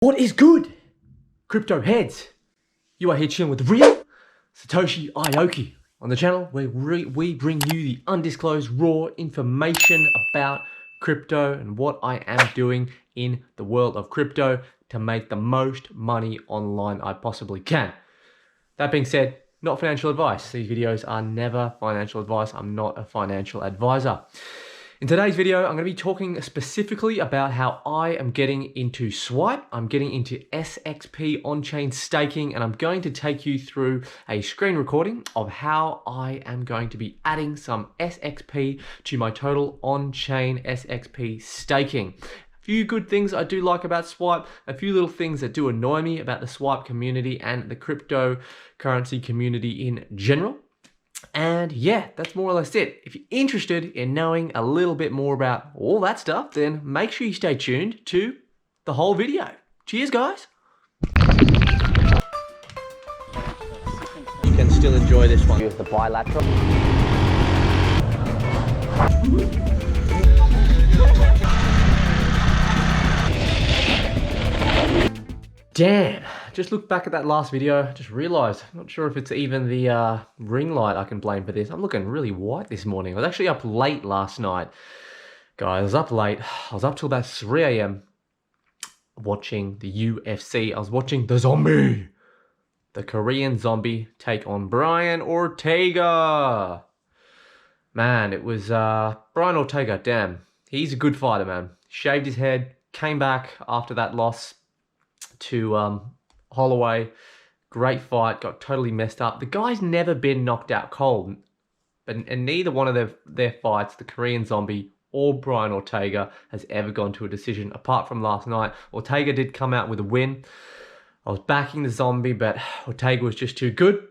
What is good, crypto heads? You are here chilling with the real Satoshi Aoki on the channel where we bring you the undisclosed raw information about crypto and what I am doing in the world of crypto to make the most money online I possibly can. That being said, not financial advice. These videos are never financial advice. I'm not a financial advisor. In today's video, I'm going to be talking specifically about how I am getting into Swipe. I'm getting into SXP on-chain staking, and I'm going to take you through a screen recording of how I am going to be adding some SXP to my total on-chain SXP staking. A few good things I do like about Swipe, a few little things that do annoy me about the Swipe community and the cryptocurrency community in general. And yeah, that's more or less it. If you're interested in knowing a little bit more about all that stuff, then make sure you stay tuned to the whole video. Cheers, guys. You can still enjoy this one. Use the bilateral. Damn, just looked back at that last video, just realized, I'm not sure if it's even the ring light I can blame for this. I'm looking really white this morning. I was actually up late last night. Guys, I was up late. I was up till about 3 a.m. watching the UFC. I was watching the zombie. The Korean zombie take on Brian Ortega. Man, it was Brian Ortega, damn. He's a good fighter, man. Shaved his head, came back after that loss to Holloway. Great fight, got totally messed up. The guy's never been knocked out cold, and neither one of their fights, the Korean zombie or Brian Ortega, has ever gone to a decision apart from last night. Ortega did come out with a win. I was backing the zombie, but Ortega was just too good.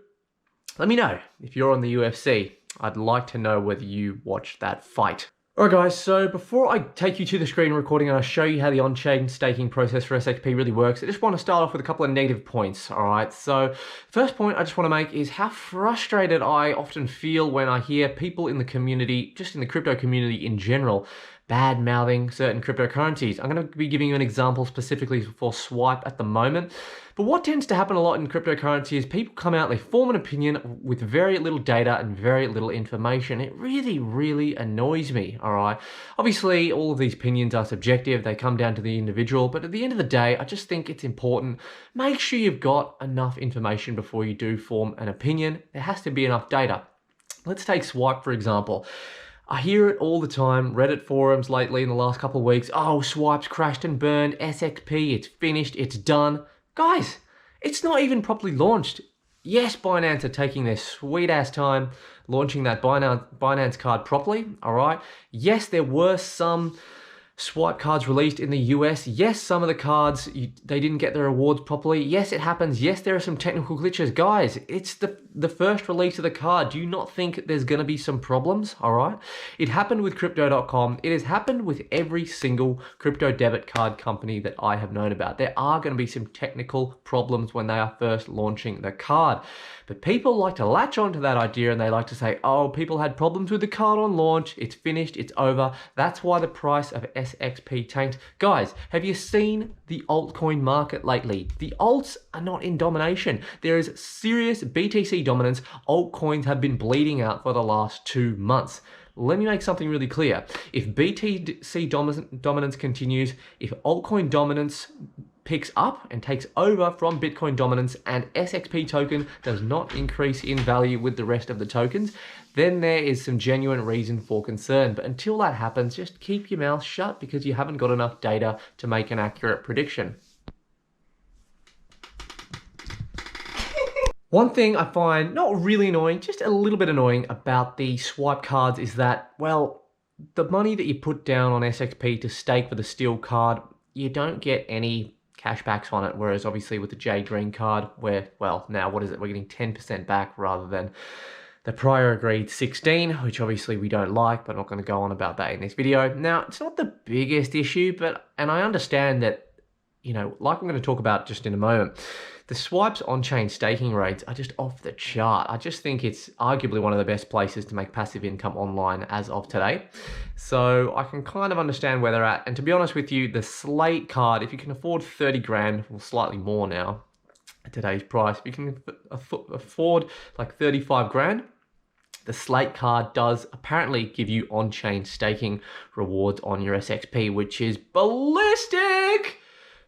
Let me know if you're on the UFC. I'd like to know whether you watched that fight. Alright guys, so before I take you to the screen recording and I show you how the on-chain staking process for SXP really works, I just want to start off with a couple of negative points, alright? So, first point I just want to make is how frustrated I often feel when I hear people in the community, just in the crypto community in general, bad-mouthing certain cryptocurrencies. I'm going to be giving you an example specifically for Swipe at the moment. But what tends to happen a lot in cryptocurrency is people come out, they form an opinion with very little data and very little information. It really, really annoys me, all right? Obviously, all of these opinions are subjective. They come down to the individual. But at the end of the day, I just think it's important. Make sure you've got enough information before you do form an opinion. There has to be enough data. Let's take Swipe, for example. I hear it all the time, Reddit forums lately in the last couple of weeks. Oh, Swipe's crashed and burned, SXP, it's finished, it's done. Guys, it's not even properly launched. Yes, Binance are taking their sweet ass time launching that Binance card properly, all right? Yes, there were some Swipe cards released in the US. Yes, some of the cards, they didn't get their rewards properly. Yes, it happens. Yes, there are some technical glitches. Guys, it's the first release of the card. Do you not think there's going to be some problems? All right. It happened with Crypto.com. It has happened with every single crypto debit card company that I have known about. There are going to be some technical problems when they are first launching the card. But people like to latch onto that idea and they like to say, oh, people had problems with the card on launch. It's finished. It's over. That's why the price of SXP tanked. Guys, have you seen the altcoin market lately? The alts are not in domination. There is serious BTC dominance. Altcoins have been bleeding out for the last 2 months. Let me make something really clear. If BTC dominance continues, if altcoin dominance picks up and takes over from Bitcoin dominance and SXP token does not increase in value with the rest of the tokens, then there is some genuine reason for concern. But until that happens, just keep your mouth shut because you haven't got enough data to make an accurate prediction. One thing I find not really annoying, just a little bit annoying about the Swipe cards is that, well, the money that you put down on SXP to stake for the Steel card, you don't get any cashbacks on it, whereas obviously with the J Green card, where, well, now what is it? We're getting 10% back rather than the prior agreed 16, which obviously we don't like, but I'm not going to go on about that in this video. Now, it's not the biggest issue, and I understand that like I'm going to talk about just in a moment, the Swipes on-chain staking rates are just off the chart. I just think it's arguably one of the best places to make passive income online as of today. So I can kind of understand where they're at. And to be honest with you, the Slate card, if you can afford 30 grand, or slightly more now at today's price, if you can afford like 35 grand, the Slate card does apparently give you on-chain staking rewards on your SXP, which is ballistic.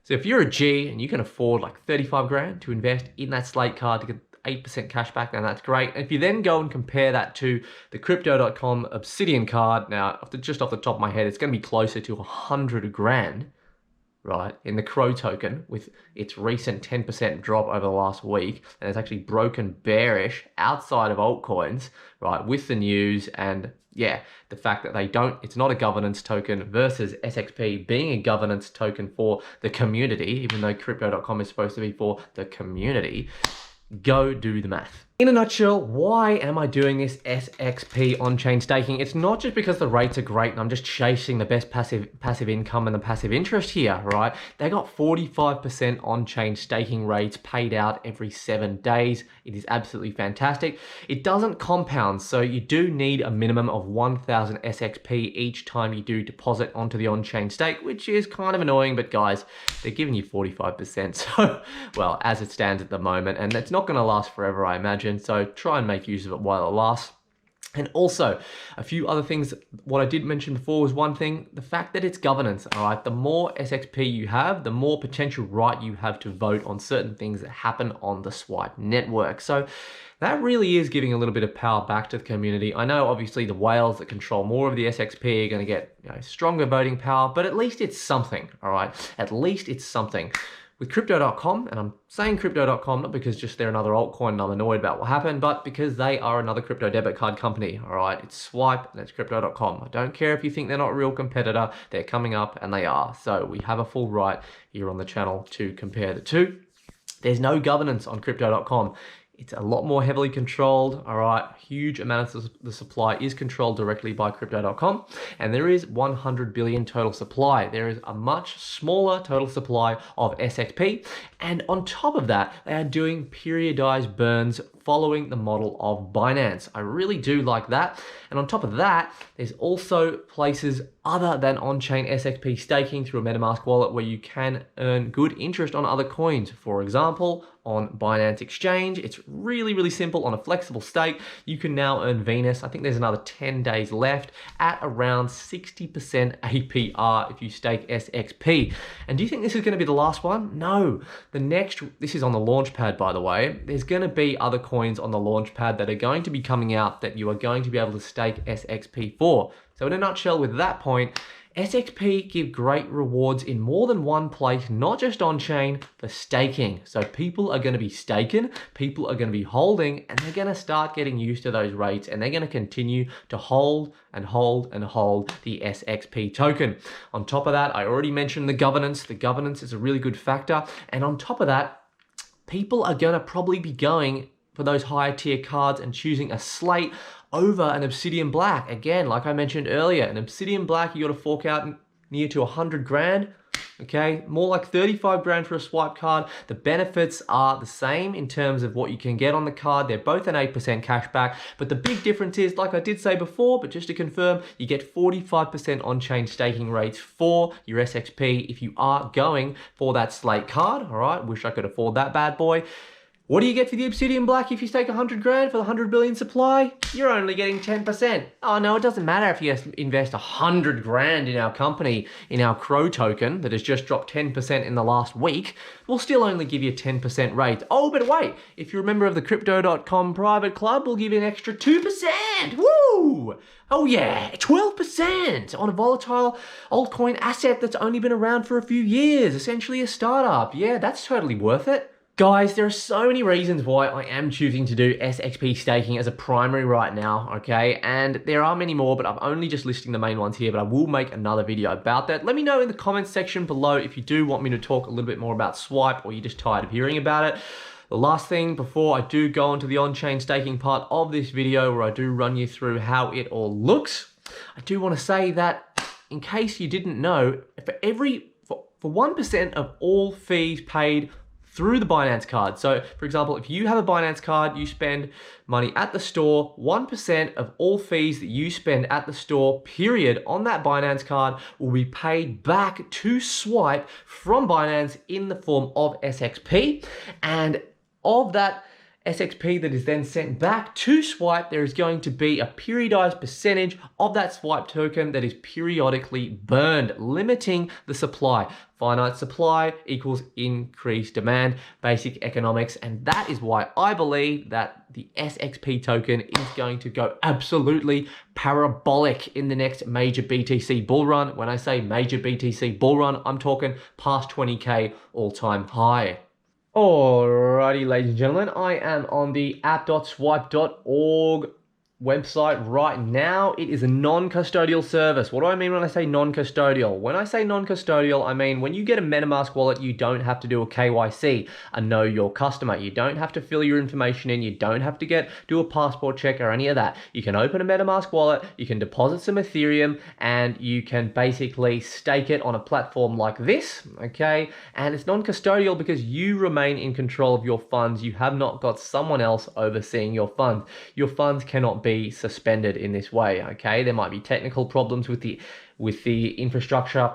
So if you're a G and you can afford like 35 grand to invest in that Slate card to get 8% cash back, then that's great. And if you then go and compare that to the crypto.com Obsidian card, now just off the top of my head, it's going to be closer to 100 grand, right, in the Crow token with its recent 10% drop over the last week, and it's actually broken bearish outside of altcoins, right, with the news and yeah, the fact that it's not a governance token versus SXP being a governance token for the community, even though crypto.com is supposed to be for the community. Go do the math. In a nutshell, why am I doing this SXP on-chain staking? It's not just because the rates are great and I'm just chasing the best passive income and the passive interest here, right? They got 45% on-chain staking rates paid out every 7 days. It is absolutely fantastic. It doesn't compound, so you do need a minimum of 1,000 SXP each time you do deposit onto the on-chain stake, which is kind of annoying, but guys, they're giving you 45%. So, well, as it stands at the moment, and it's not going to last forever, I imagine. So try and make use of it while it lasts. And also, a few other things. What I did mention before was one thing, the fact that it's governance, all right? The more SXP you have, the more potential right you have to vote on certain things that happen on the Swipe network. So that really is giving a little bit of power back to the community. I know obviously the whales that control more of the SXP are going to get stronger voting power, but at least it's something, all right? At least it's something. With crypto.com, and I'm saying crypto.com not because just they're another altcoin and I'm annoyed about what happened, but because they are another crypto debit card company, all right? It's Swipe and it's crypto.com. I don't care if you think they're not a real competitor, they're coming up and they are. So we have a full right here on the channel to compare the two. There's no governance on crypto.com. It's a lot more heavily controlled, all right? Huge amounts of the supply is controlled directly by crypto.com, and there is 100 billion total supply. There is a much smaller total supply of SXP, and on top of that, they are doing periodized burns following the model of Binance. I really do like that. And on top of that, there's also places other than on-chain SXP staking through a MetaMask wallet where you can earn good interest on other coins. For example, on Binance Exchange, it's really, really simple. On a flexible stake, you can now earn Venus. I think there's another 10 days left at around 60% APR if you stake SXP. And do you think this is going to be the last one? No. This is on the launch pad, by the way. There's going to be other coins on the launch pad that are going to be coming out that you are going to be able to stake SXP for. So in a nutshell, with that point, SXP give great rewards in more than one place, not just on-chain, for staking. So people are going to be staking, people are going to be holding, and they're going to start getting used to those rates, and they're going to continue to hold and hold and hold the SXP token. On top of that, I already mentioned the governance. The governance is a really good factor. And on top of that, people are going to probably be going for those higher tier cards and choosing a Slate over an Obsidian Black. Again, like I mentioned earlier, an Obsidian Black, you got to fork out near to 100 grand. Okay, more like 35 grand for a Swipe card. The benefits are the same in terms of what you can get on the card. They're both an 8% cashback, but the big difference is, like I did say before, but just to confirm, you get 45% on-chain staking rates for your SXP if you are going for that Slate card. All right, wish I could afford that bad boy. What do you get for the Obsidian Black if you stake 100 grand for the 100 billion supply? You're only getting 10%. Oh no, it doesn't matter if you invest 100 grand in our company, in our Crow token that has just dropped 10% in the last week. We'll still only give you a 10% rate. Oh, but wait, if you're a member of the crypto.com private club, we'll give you an extra 2%. Woo! Oh yeah, 12% on a volatile altcoin asset that's only been around for a few years, essentially a startup. Yeah, that's totally worth it. Guys, there are so many reasons why I am choosing to do SXP staking as a primary right now, okay? And there are many more, but I'm only just listing the main ones here, but I will make another video about that. Let me know in the comments section below if you do want me to talk a little bit more about Swipe or you're just tired of hearing about it. The last thing before I do go into the on-chain staking part of this video where I do run you through how it all looks, I do want to say that in case you didn't know, for 1% of all fees paid through the Binance card. So for example, if you have a Binance card, you spend money at the store, 1% of all fees that you spend at the store, period, on that Binance card will be paid back to Swipe from Binance in the form of SXP. And of that SXP that is then sent back to Swipe, there is going to be a periodized percentage of that Swipe token that is periodically burned, limiting the supply. Finite supply equals increased demand, basic economics, and that is why I believe that the SXP token is going to go absolutely parabolic in the next major BTC bull run. When I say major BTC bull run, I'm talking past 20K all-time high. Alrighty, ladies and gentlemen, I am on the app.swipe.org website right now. It is a non-custodial service. What do I mean when I say non-custodial? When I say non-custodial, I mean when you get a MetaMask wallet, you don't have to do a KYC, a know your customer. You don't have to fill your information in. You don't have to do a passport check or any of that. You can open a MetaMask wallet, you can deposit some Ethereum, and you can basically stake it on a platform like this, okay? And it's non-custodial because you remain in control of your funds. You have not got someone else overseeing your funds. Your funds cannot be suspended in this way, okay? There might be technical problems with the infrastructure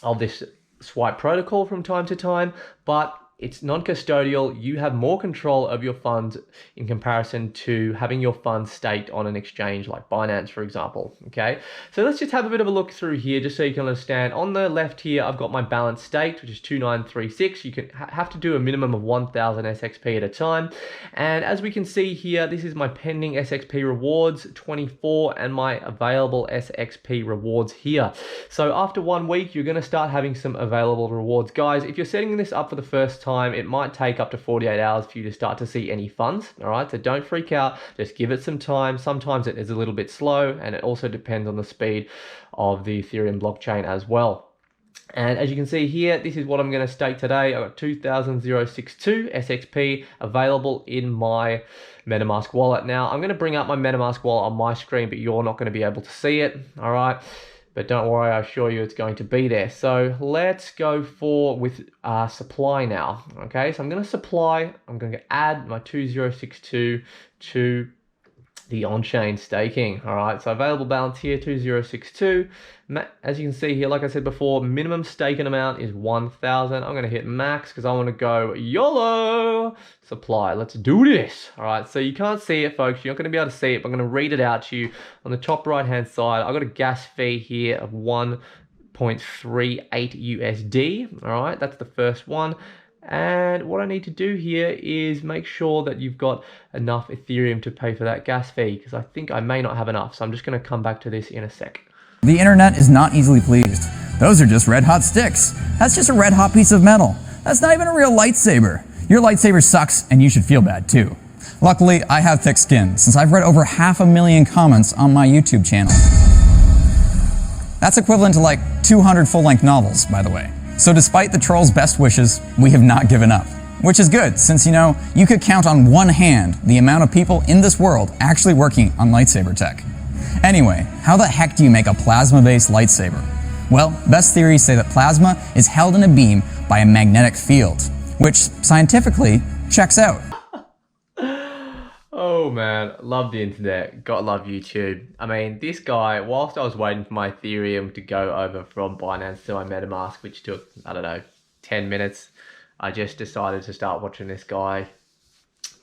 of this Swipe protocol from time to time, but it's non-custodial. You have more control of your funds in comparison to having your funds staked on an exchange like Binance, for example, okay? So let's just have a bit of a look through here just so you can understand. On the left here, I've got my balance staked, which is 2936. You can have to do a minimum of 1,000 SXP at a time. And as we can see here, this is my pending SXP rewards, 24, and my available SXP rewards here. So after 1 week, you're gonna start having some available rewards. Guys, if you're setting this up for the first time, it might take up to 48 hours for you to start to see any funds. All right, so don't freak out, just give it some time. Sometimes it is a little bit slow, and it also depends on the speed of the Ethereum blockchain as well. And as you can see here, this is what I'm going to stake today. I've got 2,062 SXP available in my MetaMask wallet. Now I'm going to bring up my MetaMask wallet on my screen, but you're not going to be able to see it. All right, but don't worry, I assure you it's going to be there. So let's go with supply now. Okay, so I'm going to supply, I'm going to add my 2062 to the on-chain staking. All right, so available balance here, 2062. As you can see here, like I said before, minimum staking amount is 1,000. I'm going to hit max because I want to go YOLO supply. Let's do this. All right, so you can't see it, folks. You're not going to be able to see it, but I'm going to read it out to you. On the top right-hand side, I've got a gas fee here of 1.38 USD. All right, that's the first one. And what I need to do here is make sure that you've got enough Ethereum to pay for that gas fee, because I think I may not have enough. So I'm just going to come back to this in a sec. The internet is not easily pleased. Those are just red hot sticks. That's just a red hot piece of metal. That's not even a real lightsaber. Your lightsaber sucks, and you should feel bad too. Luckily, I have thick skin, since I've read over 500,000 comments on my YouTube channel. That's equivalent to like 200 full-length novels, by the way. So despite the trolls' best wishes, we have not given up. Which is good, since, you know, you could count on one hand the amount of people in this world actually working on lightsaber tech. Anyway, how the heck do you make a plasma-based lightsaber? Well, best theories say that plasma is held in a beam by a magnetic field, which scientifically checks out. Oh man, love the internet, gotta love YouTube. I mean, this guy, whilst I was waiting for my Ethereum to go over from Binance to my MetaMask, which took, I don't know, 10 minutes, I just decided to start watching this guy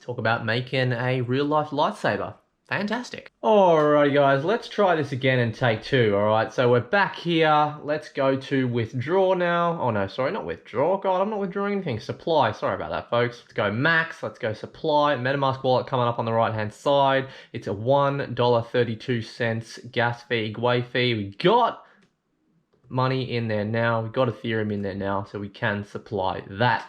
talk about making a real life lightsaber. Fantastic. Alrighty guys, let's try this again in take two. Alright, so we're back here. Let's go to withdraw now. Oh no, sorry, not withdraw. God, I'm not withdrawing anything. Supply, sorry about that folks. Let's go max, let's go supply. MetaMask wallet coming up on the right hand side. It's a $1.32 gas fee, Gwei fee. We got money in there now. We've got Ethereum in there now, so we can supply that.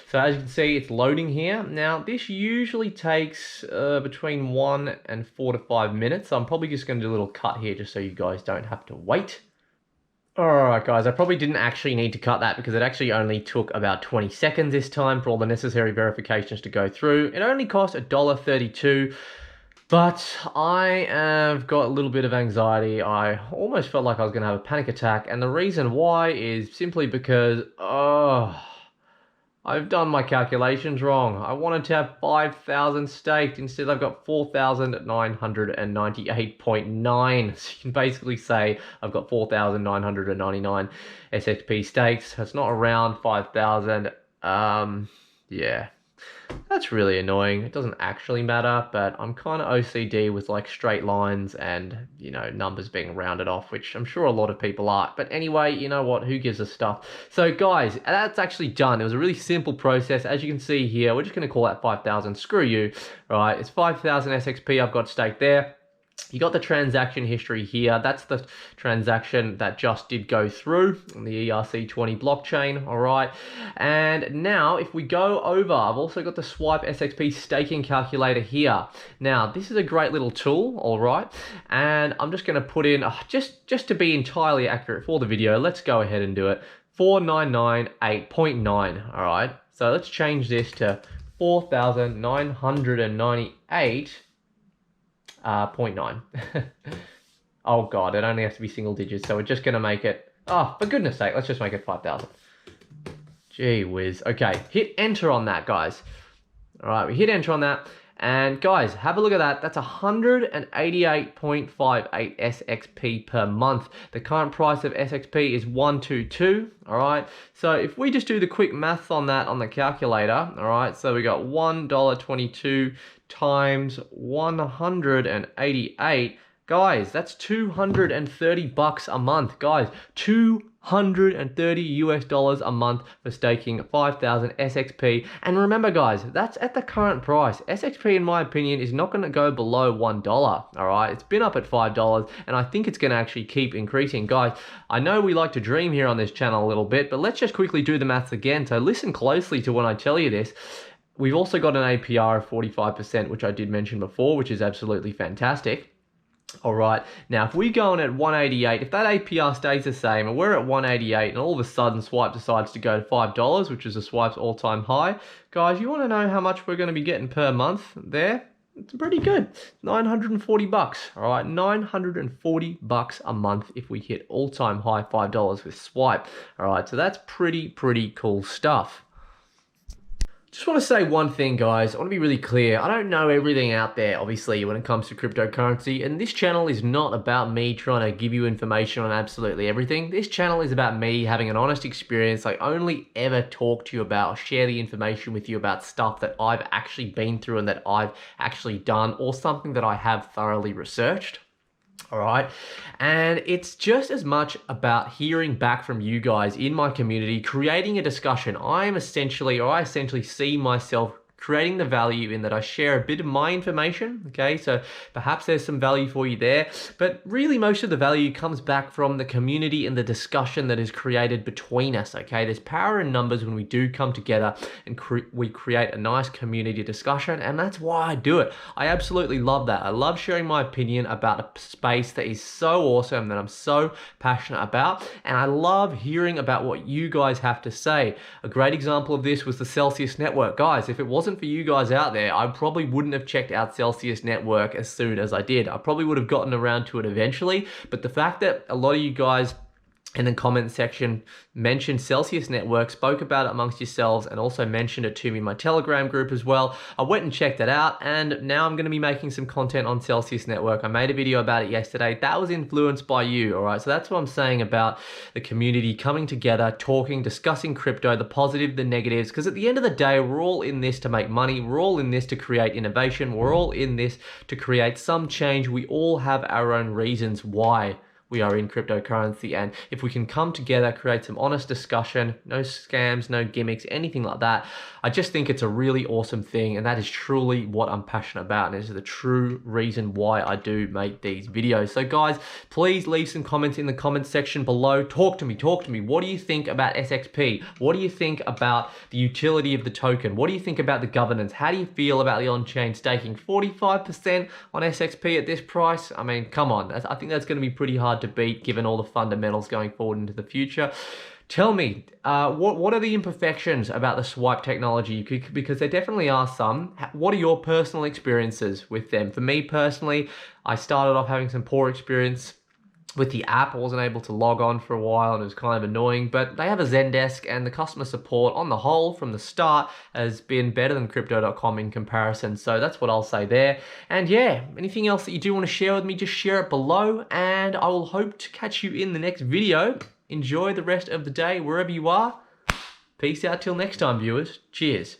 So as you can see, it's loading here. Now, this usually takes between 1 and 4 to 5 minutes. So I'm probably just going to do a little cut here just so you guys don't have to wait. Alright guys, I probably didn't actually need to cut that because it actually only took about 20 seconds this time for all the necessary verifications to go through. It only cost $1.32. But I have got a little bit of anxiety. I almost felt like I was going to have a panic attack. And the reason why is simply because, I've done my calculations wrong. I wanted to have 5,000 staked. Instead, I've got 4,998.9. So you can basically say I've got 4,999 SXP stakes. It's not around 5,000. Yeah. That's really annoying. It doesn't actually matter, but I'm kind of OCD with like straight lines and, numbers being rounded off, which I'm sure a lot of people are. But anyway, you know what? Who gives a stuff? So guys, that's actually done. It was a really simple process. As you can see here, we're just going to call that 5,000. Screw you. All right, it's 5,000 SXP I've got staked there. You got the transaction history here. That's the transaction that just did go through on the ERC20 blockchain, all right? And now if we go over, I've also got the Swipe SXP staking calculator here. Now, this is a great little tool, all right? And I'm just gonna put in, just to be entirely accurate for the video, let's go ahead and do it. 4,998.9, all right? So let's change this to 4,998. 0.9. Oh god, it only has to be single digits, so we're just going to make it, for goodness sake, let's just make it 5,000. Gee whiz. Okay, hit enter on that, guys. All right, we hit enter on that, and guys, have a look at that. That's 188.58 SXP per month. The current price of SXP is 122, all right? So if we just do the quick math on that on the calculator, all right, so we got $1.22 times 188, guys, that's 230 bucks a month, guys. 230 US dollars a month for staking 5,000 SXP. And remember, guys, that's at the current price. SXP, in my opinion, is not going to go below $1. All right, it's been up at $5, and I think it's going to actually keep increasing, guys. I know we like to dream here on this channel a little bit, but let's just quickly do the maths again. So listen closely to when I tell you this. We've also got an APR of 45%, which I did mention before, which is absolutely fantastic. All right, now if we go in at 188, if that APR stays the same and we're at 188 and all of a sudden Swipe decides to go to $5, which is a Swipe's all-time high, guys, you want to know how much we're going to be getting per month there? It's pretty good. 940 bucks. All right, 940 bucks a month if we hit all-time high $5 with Swipe. All right, so that's pretty cool stuff. Just want to say one thing, guys. I want to be really clear. I don't know everything out there, obviously, when it comes to cryptocurrency. And this channel is not about me trying to give you information on absolutely everything. This channel is about me having an honest experience. I only ever talk to you about, or share the information with you about stuff that I've actually been through and that I've actually done, or something that I have thoroughly researched. All right, and it's just as much about hearing back from you guys in my community, creating a discussion. I essentially see myself creating the value in that I share a bit of my information, okay? So perhaps there's some value for you there, but really most of the value comes back from the community and the discussion that is created between us, okay? There's power in numbers when we do come together and we create a nice community discussion, and that's why I do it. I absolutely love that. I love sharing my opinion about a space that is so awesome, that I'm so passionate about, and I love hearing about what you guys have to say. A great example of this was the Celsius Network. Guys, if it wasn't for you guys out there, I probably wouldn't have checked out Celsius Network as soon as I did. I probably would have gotten around to it eventually, but the fact that a lot of you guys in the comment section mentioned Celsius Network, spoke about it amongst yourselves, and also mentioned it to me in my Telegram group as well. I went and checked it out, and now I'm going to be making some content on Celsius Network. I made a video about it yesterday. That was influenced by you, all right? So that's what I'm saying about the community coming together, talking, discussing crypto, the positive, the negatives, because at the end of the day, we're all in this to make money. We're all in this to create innovation. We're all in this to create some change. We all have our own reasons why we are in cryptocurrency, and if we can come together, create some honest discussion, no scams, no gimmicks, anything like that, I just think it's a really awesome thing, and that is truly what I'm passionate about, and this is the true reason why I do make these videos. So guys, please leave some comments in the comments section below. Talk to me. What do you think about SXP? What do you think about the utility of the token? What do you think about the governance? How do you feel about the on-chain staking? 45% on SXP at this price? I mean, come on. I think that's going to be pretty hard to beat given all the fundamentals going forward into the future. Tell me, what are the imperfections about the swipe technology? Because there definitely are some. What are your personal experiences with them? For me personally, I started off having some poor experience with the app. I wasn't able to log on for a while and it was kind of annoying, but they have a Zendesk and the customer support on the whole from the start has been better than crypto.com in comparison. So that's what I'll say there. And yeah, anything else that you do want to share with me, just share it below and I will hope to catch you in the next video. Enjoy the rest of the day wherever you are. Peace out till next time, viewers. Cheers.